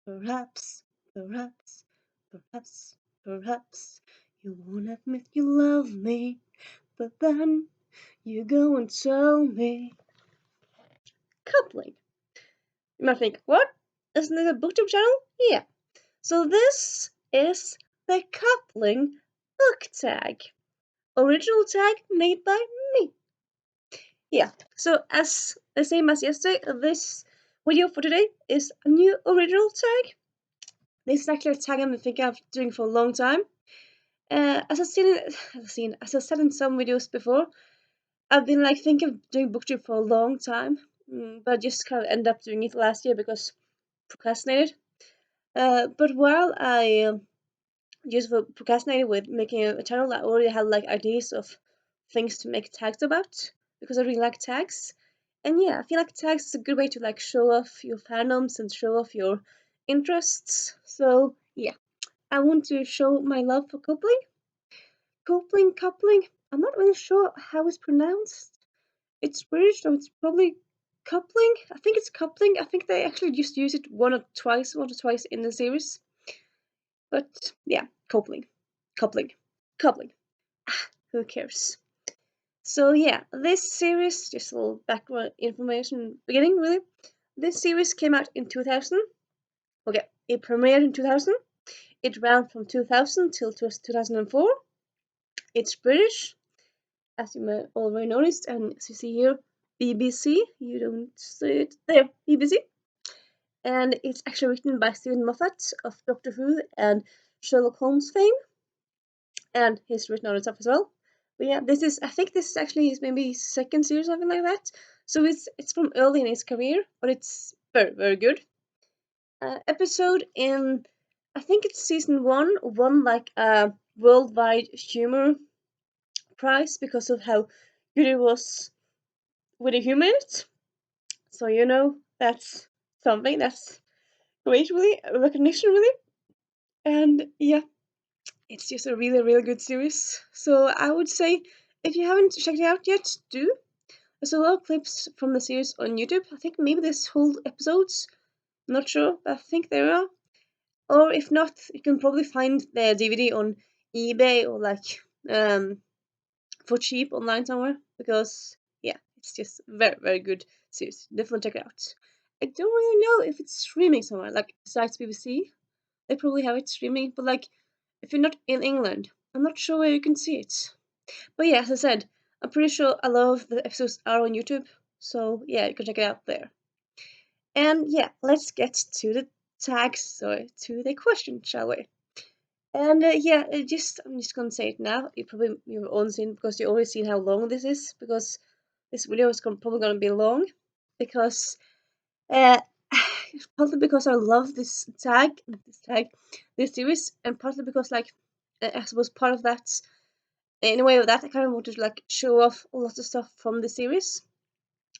Perhaps, perhaps, perhaps, perhaps you won't admit you love me, but then you go and tell me. Coupling. You might think, what? Isn't it a booktube channel? Yeah. So this is the coupling book tag. Original tag made by me. Yeah, so as the same as yesterday, this video for today is a new original tag. This is actually a tag I've been thinking of doing for a long time. As I've said in some videos before, I've been like thinking of doing booktube for a long time, but I just kind of ended up doing it last year because procrastinated. But while I just procrastinated with making a channel, I already had like ideas of things to make tags about because I really like tags. And yeah, I feel like tags is a good way to like show off your fandoms and show off your interests. So yeah, I want to show my love for coupling. Coupling. I'm not really sure how it's pronounced. It's British, so it's probably coupling. I think it's coupling. I think they actually just use it once or twice in the series. But yeah, coupling. Who cares? So yeah, this series, just a little background information beginning really. This series came out in 2000. Okay, it premiered in 2000. It ran from 2000 till 2004. It's British, as you may already noticed, and as you see here, BBC. You don't see it there, BBC. And it's actually written by Stephen Moffat of Doctor Who and Sherlock Holmes fame, and he's written other stuff as well. But yeah, I think this is actually his maybe second series or something like that. So it's from early in his career, but it's very, very good. Episode in, I think it's season 1, won like a worldwide humor prize because of how good it was with the humor in it. So that's something that's great, really, recognition, really. And yeah, it's just a really, really good series. So I would say if you haven't checked it out yet, do. There's a lot of clips from the series on YouTube. I think maybe there's whole episodes. I'm not sure, but I think there are. Or if not, you can probably find the DVD on eBay or like for cheap online somewhere. Because yeah, it's just very, very good series. Definitely check it out. I don't really know if it's streaming somewhere, like besides BBC. They probably have it streaming, but like if you're not in England, I'm not sure where you can see it. But yeah, as I said, I'm pretty sure a lot of the episodes are on YouTube, so yeah, you can check it out there. And yeah, let's get to the tags, sorry, to the question, shall we? And yeah, I'm just gonna say it now. You've all seen because you already seen how long this is because this video is probably gonna be long because uh, partly because I love this series, and partly because like I suppose part of that in a way of that I kind of wanted to like show off a lot of stuff from the series.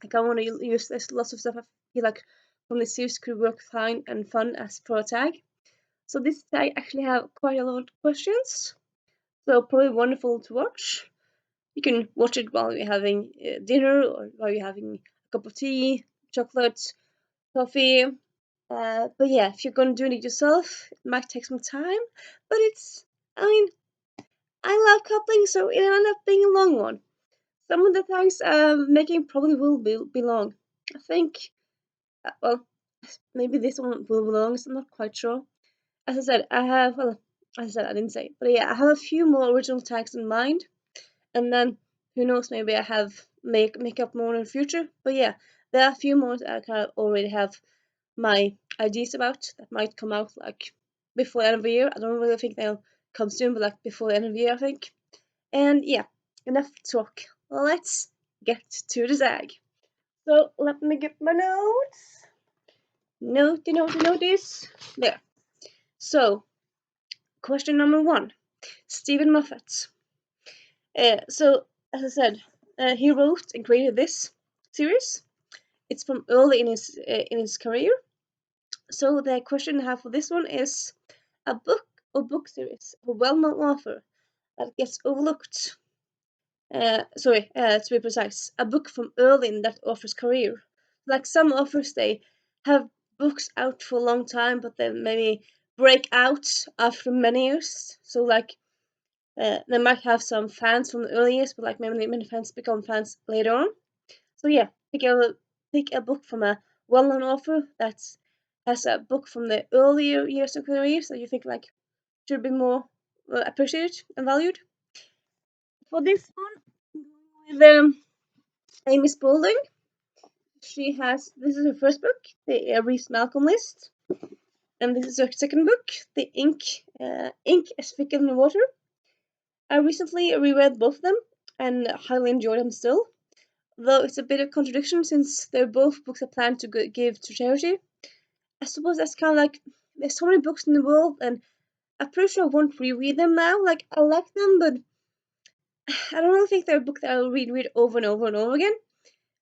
I kind of want to use this lots of stuff I feel like from the series could work fine and fun as for a tag. So this tag actually have quite a lot of questions, so probably wonderful to watch. You can watch it while you're having dinner or while you're having a cup of tea, chocolate, coffee. But yeah, if you're gonna do it yourself, it might take some time. But I mean, I love coupling, so it'll end up being a long one. Some of the tags I'm making probably will be long. I think, well, maybe this one will be long, so I'm not quite sure. As I said, as I said, I didn't say, but yeah, I have a few more original tags in mind, and then who knows, maybe I have make up more in the future. But yeah, there are a few more that I kind of already have my ideas about that might come out like before the end of the year. I don't really think they'll come soon, but like before the end of the year, I think. And yeah, enough talk. Let's get to the tag. So let me get my notes. Notice. There. So, question number 1. Stephen Moffat. So, as I said, he wrote and created this series. It's from early in his career. So the question I have for this one is a book or book series of a well-known author that gets overlooked. To be precise, a book from early in that author's career. Like some authors, they have books out for a long time, but then maybe break out after many years. So like they might have some fans from the early years, but like many fans become fans later on. So yeah, pick a book from a well-known author that has a book from the earlier years of career that you think like should be more appreciated and valued. For this one, with Amy Spaulding, this is her first book, the Reese Malcolm list, and this is her second book, the Ink as Thicker Than Water. I recently reread both of them and highly enjoyed them still, though it's a bit of contradiction since they're both books I plan to give to charity. I suppose that's kind of like there's so many books in the world, and I'm pretty sure I won't reread them now. Like I like them, but I don't really think they're a book that I'll read over and over and over again.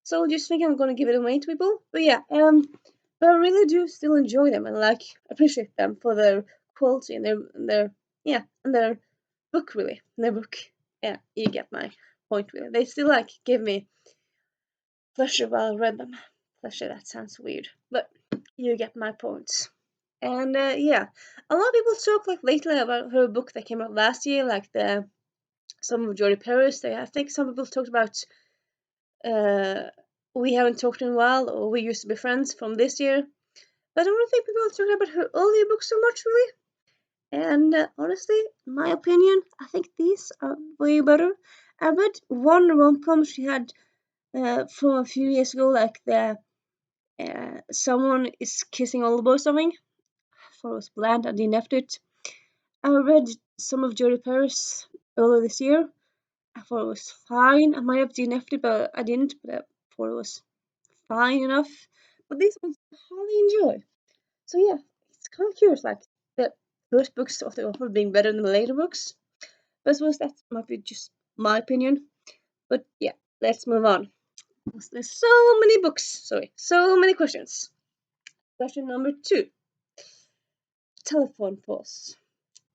So I just think I'm gonna give it away to people. But yeah, but I really do still enjoy them and like appreciate them for their quality and their book really. Their book. Yeah, you get my point really. They still like give me pleasure while I read them. Pleasure, that sounds weird. But you get my point. And yeah, a lot of people talk like lately about her book that came out last year, like the some of Jodie Paris. I think some people talked about uh, We Haven't Talked in a While or We Used to Be Friends from this year. But I don't really think people are talking about her earlier books so much, really. And honestly, in my opinion, I think these are way better. I read one rom-com she had from a few years ago, like the Someone is Kissing All the Boys something. I thought it was bland, I DNF'd it. I read some of Jodie Paris earlier this year. I thought it was fine. I might have DNF'd it, but I didn't. But I thought it was fine enough. But these ones I highly enjoy. So yeah, it's kind of curious, like the first books of the author being better than the later books. But I suppose that might be just my opinion. But yeah, let's move on. There's so many books. So many questions. Question number 2. Telephone pause.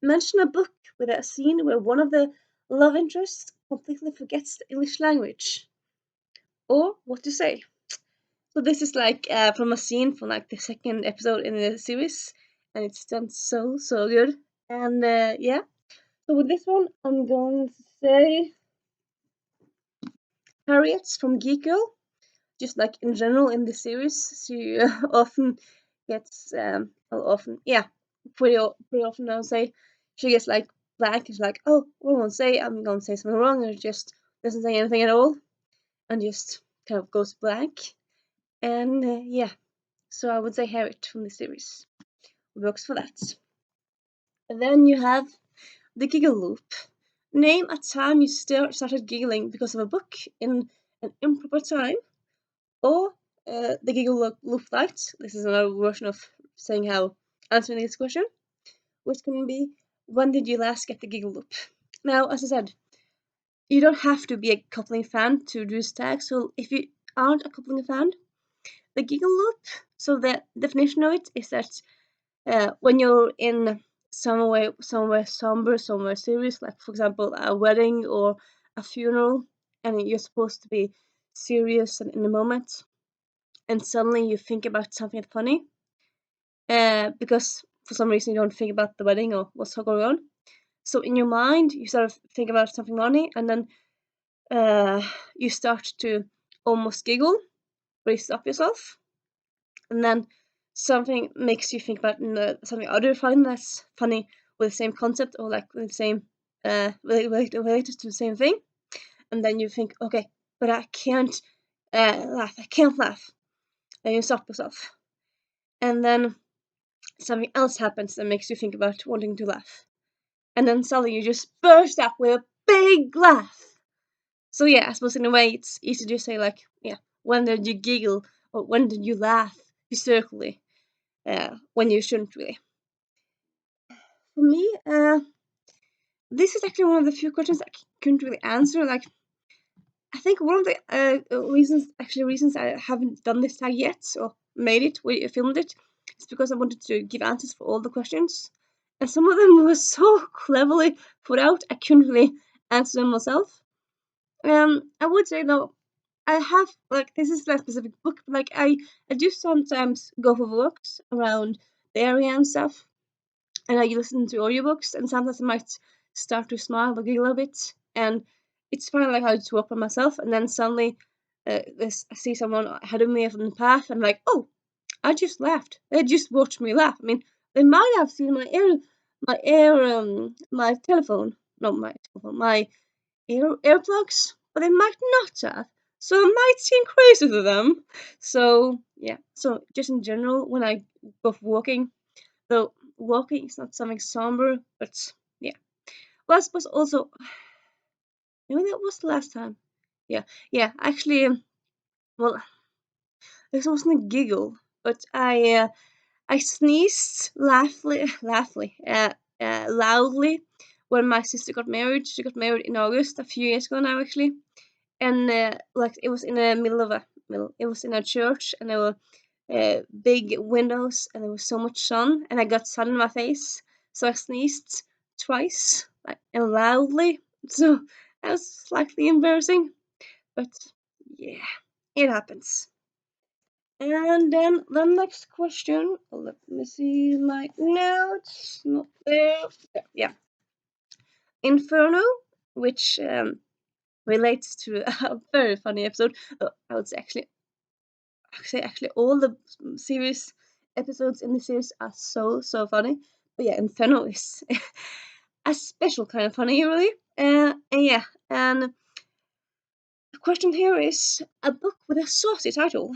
Mention a book with a scene where one of the love interests completely forgets the English language. Or what to say. So this is like from a scene from like the second episode in the series, and it's done so good. And yeah, so with this one, I'm going to say Harriet from Giggle. Just like in general in the series, she often gets pretty often I'll say she gets like blank. She's like, oh, what am I gonna say? I'm gonna say something wrong, or just doesn't say anything at all, and just kind of goes blank. And yeah, so I would say Harriet from the series works for that. And then you have the giggle loop. Name a time you started giggling because of a book in an improper time, or the giggle loop light. This is another version of saying how answering this question, which can be when did you last get the giggle loop? Now, as I said, you don't have to be a coupling fan to do this tag. So if you aren't a coupling fan, the giggle loop. So the definition of it is that when you're in somewhere somber, somewhere serious, like for example a wedding or a funeral, and you're supposed to be serious and in the moment, and suddenly you think about something funny, because for some reason you don't think about the wedding or what's going on. So in your mind, you sort of think about something funny, and then you start to almost giggle, but you stop yourself, and then something makes you think about something other fun that's funny with the same concept or like with the same related to the same thing, and then you think, okay, but I can't laugh. I can't laugh, and you stop yourself, and then something else happens that makes you think about wanting to laugh, and then suddenly you just burst out with a big laugh. So yeah, I suppose in a way it's easy to say like, yeah, when did you giggle or when did you laugh hysterically, when you shouldn't really. For me, this is actually one of the few questions I couldn't really answer. Like, I think one of the reasons I haven't done this tag yet or made it, we filmed it, is because I wanted to give answers for all the questions, and some of them were so cleverly put out I couldn't really answer them myself. I would say though, I have like this is a specific book, but like I do sometimes go for walks around the area and stuff, and I listen to audiobooks, and sometimes I might start to smile or giggle a bit, and it's funny like how I just walk by myself, and then suddenly I see someone ahead of me on the path, and I'm like, oh, I just laughed. They just watched me laugh. I mean, they might have seen my telephone, not my telephone, my earplugs, but they might not have. So I might seem crazy to them. So yeah. So just in general, when I go for walking, though walking is not something somber, but yeah. Well, I suppose also, maybe that was the last time. Yeah, yeah. Actually, well, this wasn't a giggle, but I sneezed loudly when my sister got married. She got married in August, a few years ago now, actually. And like it was in the middle of it was in a church, and there were big windows, and there was so much sun, and I got sun in my face, so I sneezed twice, like and loudly. So that was slightly embarrassing, but yeah, it happens. And then the next question, let me see my notes. Not there. Yeah. Inferno, which relates to a very funny episode. I would say actually all the series episodes in the series are so funny. But yeah, Inferno is a special kind of funny, really. And yeah, and the question here is a book with a saucy title.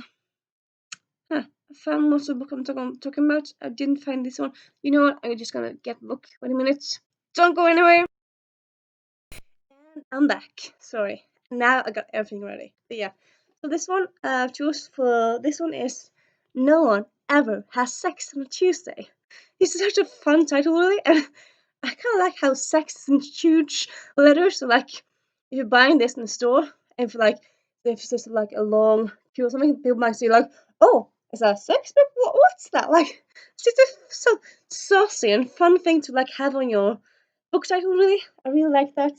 Huh, I found most of the book I'm talking about. I didn't find this one. You know what? I'm just gonna get the book. Wait a minute. Don't go anywhere. And I'm back. Sorry. Now I got everything ready. But yeah. So this one I've choose for this one is No One Ever Has Sex on a Tuesday. It's such a fun title, really, and I kind of like how sex is in huge letters. So like, if you're buying this in the store, and if there's like a long queue or something, people might say like, "Oh, is that a sex book? What's that?" Like, it's just a so saucy and fun thing to like have on your book title. Really, I really like that.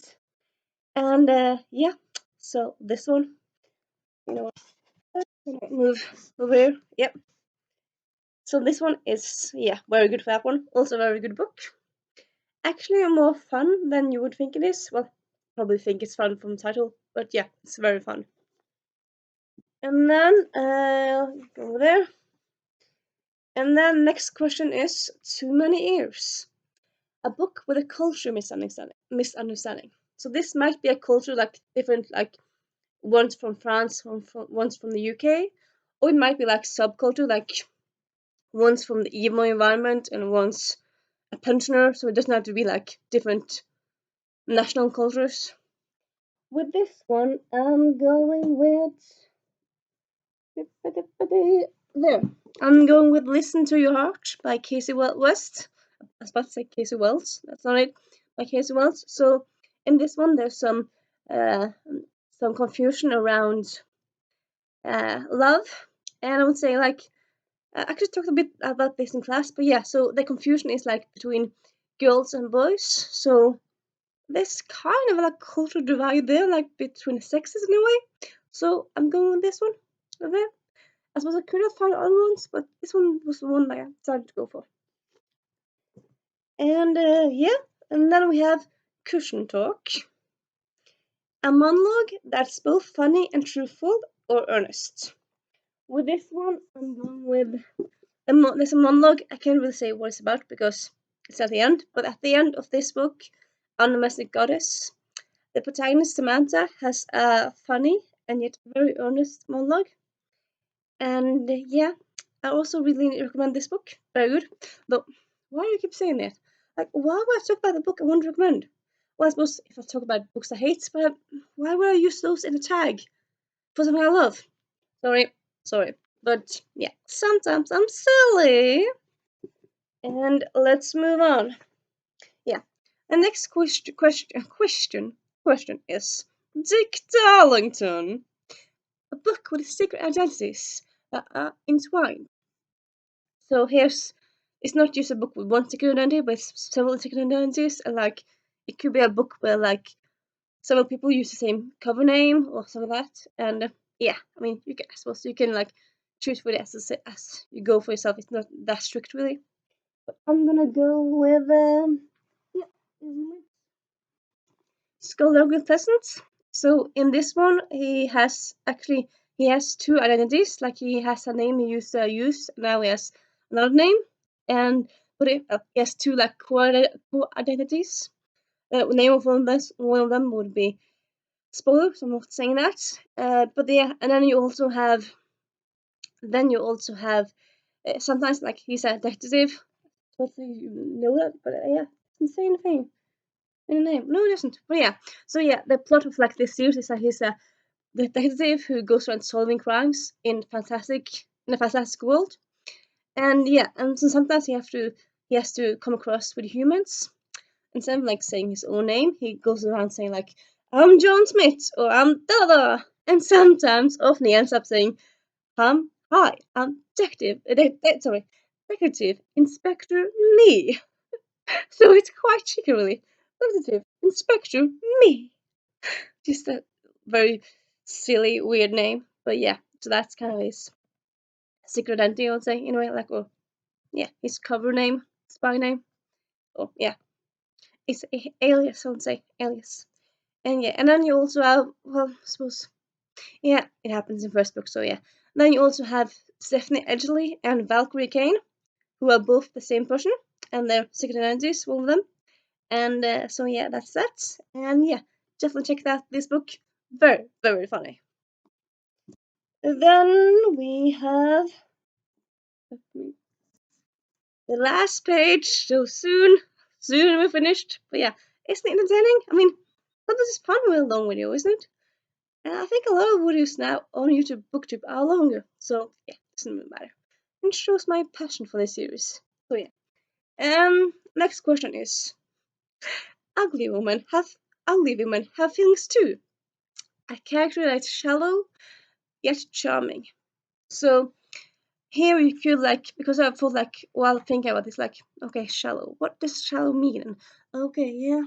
And yeah, so this one, you know what? Move over here. Yep. So this one is yeah, very good for that one. Also a very good book. Actually more fun than you would think it is. Well, probably think it's fun from the title, but yeah, it's very fun. And then go over there. And then next question is Too Many Ears. A book with a culture misunderstanding. So this might be a culture like different, like one's from France, one's from the UK, or it might be like subculture, like one's from the emo environment and one's a pensioner. So it doesn't have to be like different national cultures. With this one, I'm going with there. I'm going with "Listen to Your Heart" by Casey West. I was about to say Casey Wells. That's not it. By Casey Wells. So in this one, there's uh, some confusion around love, and I would say like I actually talked a bit about this in class, but yeah. So the confusion is like between girls and boys. So there's kind of like cultural divide there, like between the sexes in a way. So I'm going with this one. Okay. I suppose I could have found other ones, but this one was the one that I decided to go for. And yeah, and then we have Cushion Talk, a monologue that's both funny and truthful or earnest. With this one, I'm going with there's a monologue. I can't really say what it's about because it's at the end. But at the end of this book, Undomestic Goddess, the protagonist Samantha has a funny and yet very earnest monologue. And yeah, I also really recommend this book. Very good. But why do you keep saying that? Like, why would I talk about the book I wouldn't recommend? Well, I suppose if I talk about books I hate, but why would I use those in a tag for something I love? Sorry, sorry. But yeah, sometimes I'm silly. And let's move on. Yeah. The next question is Dick Darlington, a book with secret identities that are entwined. So it's not just a book with one secret identity, but it's several secret identities, and like it could be a book where like several people use the same cover name or something like that, and yeah, I mean, I suppose you can like choose with it as you go for yourself. It's not that strict really. But I'm gonna go with yeah, Skull Pleasant. So in this one, he has two identities. Like he has a name he used to use. Now he has another name, and he has two like co-identities. Name of one of them would be spoiler. So I'm not saying that. But yeah, and then you also have sometimes like he's a detective. Hopefully you know that, but yeah, it's insane thing. In the name. No, it doesn't. But yeah. So yeah, the plot of like this series is that he's a detective who goes around solving crimes in a fantastic world. And yeah, and so sometimes he has to come across with humans. Instead of like saying his own name, he goes around saying like, I'm John Smith or I'm Dada. And sometimes often he ends up saying, hi, I'm Detective Inspector Me. So it's quite cheeky really. Detective Inspector Me. Just a very silly, weird name. But yeah, so that's kind of his secret identity, I would say, in a way. Like, well, yeah, his cover name, spy name. Oh, yeah, it's alias, I would say, alias. And yeah, and then you also have, well, I suppose, yeah, it happens in first book, so yeah. Then you also have Stephanie Edgley and Valkyrie Kane, who are both the same person, and their secret identities, one of them. And so yeah, that's that. And yeah, definitely check out this book. Very, very funny. Then we have the last page. So soon we're finished. But yeah, isn't it entertaining? I mean, sometimes it's fun with a long video, isn't it? And I think a lot of videos now on YouTube BookTube are longer. So yeah, it doesn't really matter. It shows my passion for this series. So yeah. Next question is: ugly women have feelings too. A character that's shallow yet charming. So here you could like, because I thought like while thinking about this, like, okay, shallow. What does shallow mean? And okay, yeah,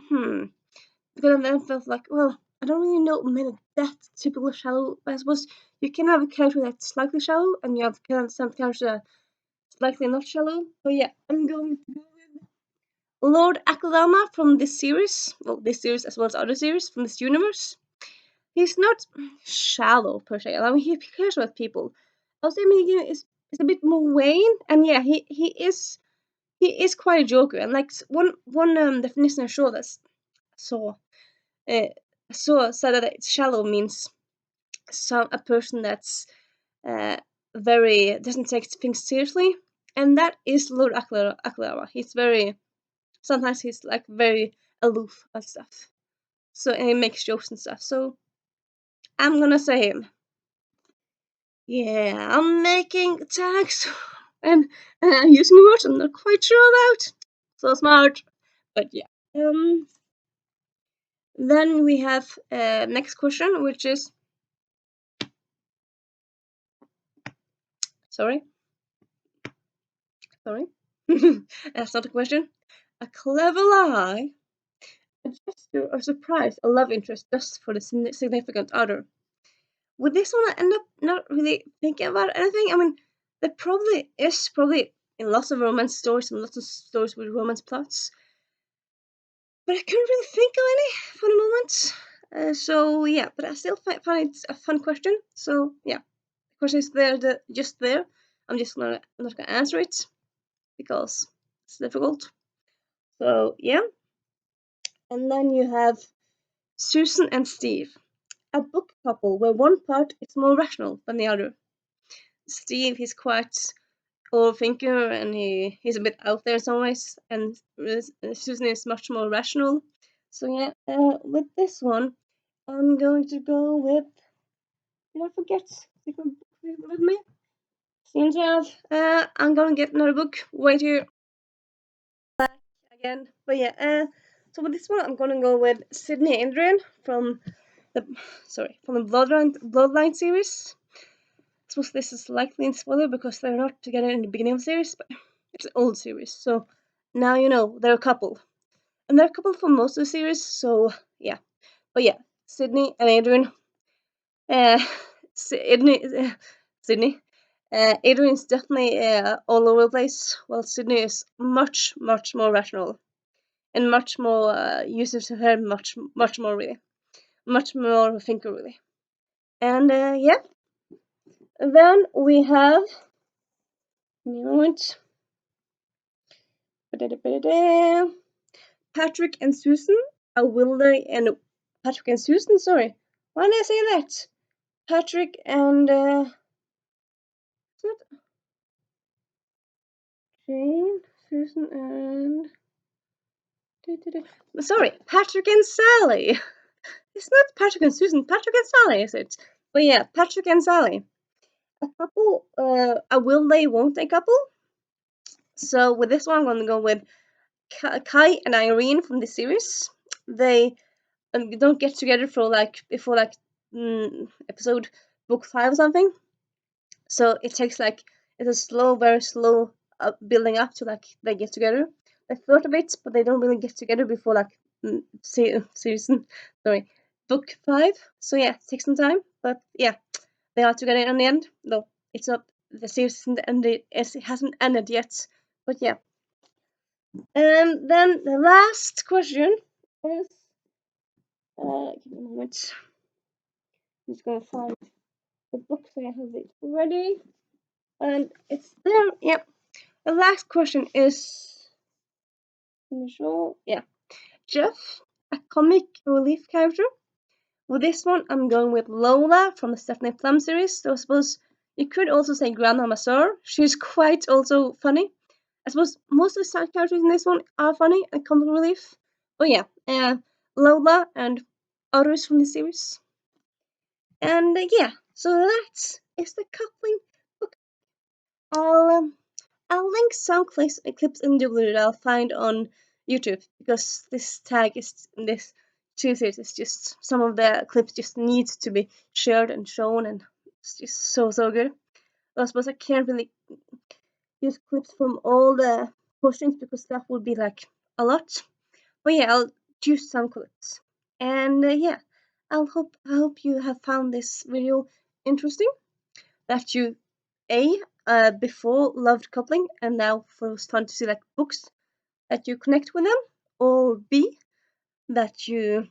Because then I felt like, well, I don't really know many that typical shallow. I suppose you can have a character that's slightly shallow, and you have some characters that are slightly not shallow. But yeah, I'm going to go with Lord Akadama from this series. Well, this series as well as other series from this universe. He's not shallow per se. I mean, he cares about people. I was saying is a bit more vain, and yeah, he is quite a joker. And like one definition I saw uh, said that it's shallow means a person that's uh, very doesn't take things seriously, and that is Lord Aklara. He's very sometimes he's like very aloof and stuff. So and he makes jokes and stuff. So I'm gonna say him. Yeah, I'm making tags and using words I'm not quite sure about. So smart, but yeah. Then we have next question, which is sorry, sorry, that's not a question. A clever lie, a gesture or surprise, a love interest just for the significant other. With this one, I end up not really thinking about anything. I mean, there probably in lots of romance stories and lots of stories with romance plots, but I couldn't really think of any for the moment. So yeah, but I still find it a fun question. So yeah, the question is just there. I'm not gonna answer it because it's difficult. So yeah, and then you have Susan and Steve, a book couple where one part is more rational than the other. Steve, he's quite overthinker and he's a bit out there in some ways, and Susan is much more rational. So yeah, with this one, I'm going to go with. Did I forget? Take my book with me. Seems to have. I'm gonna get another book. Wait here. Back again. But yeah. So with this one, I'm gonna go with Sydney Adrian from the from the Bloodline series. I suppose this is likely in spoiler because they're not together in the beginning of the series, but it's an old series. So now you know they're a couple, and they're a couple for most of the series. So yeah. But yeah, Sydney and Adrian. Uh, Sydney. Adrian is definitely all over the place, while Sydney is much more rational and much more uses her head much more really, much more of a thinker really. And yeah, then we have moment. Patrick and Susan, Patrick and Susan. Sorry, why did I say that? Patrick and Jane, Susan, and sorry, Patrick and Sally. It's not Patrick and Susan, Patrick and Sally, is it? But yeah, Patrick and Sally. A couple, a will they, won't they couple. So with this one, I'm gonna go with Kai and Irene from the series. They don't get together for episode book 5 or something. So it takes it's a slow, very slow building up to they get together. They flirt a bit, but they don't really get together before season. Sorry, book 5. So yeah, it takes some time, but yeah, they are together in the end. Though it's not the series isn't ended, it hasn't ended yet. But yeah. And then the last question is give me a moment. I'm just gonna find the book so I have it ready. And it's there. Yep. The last question is yeah. Jeff, a comic relief character. With this one, I'm going with Lola from the Stephanie Plum series. So I suppose you could also say Grandma Mazur. She's quite also funny. I suppose most of the side characters in this one are funny and comic relief. But yeah, Lola and others from the series. And yeah, so that is the coupling book. I'll link some clips in the video that I'll find on YouTube because this series is just some of the clips just needs to be shared and shown, and it's just so good. I suppose I can't really use clips from all the postings because that would be a lot. But yeah, I'll choose some clips. And yeah, I hope you have found this video interesting. That you before loved coupling and now first fun to see books that you connect with them, or B, that you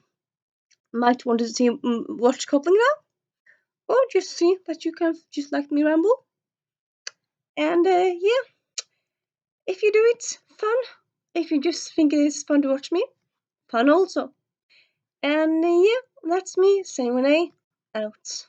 might want to see watch coupling now, or just see that you can just like me ramble. And yeah, if you do it, fun. If you just think it is fun to watch me, fun also. And yeah, that's me saying Renee out.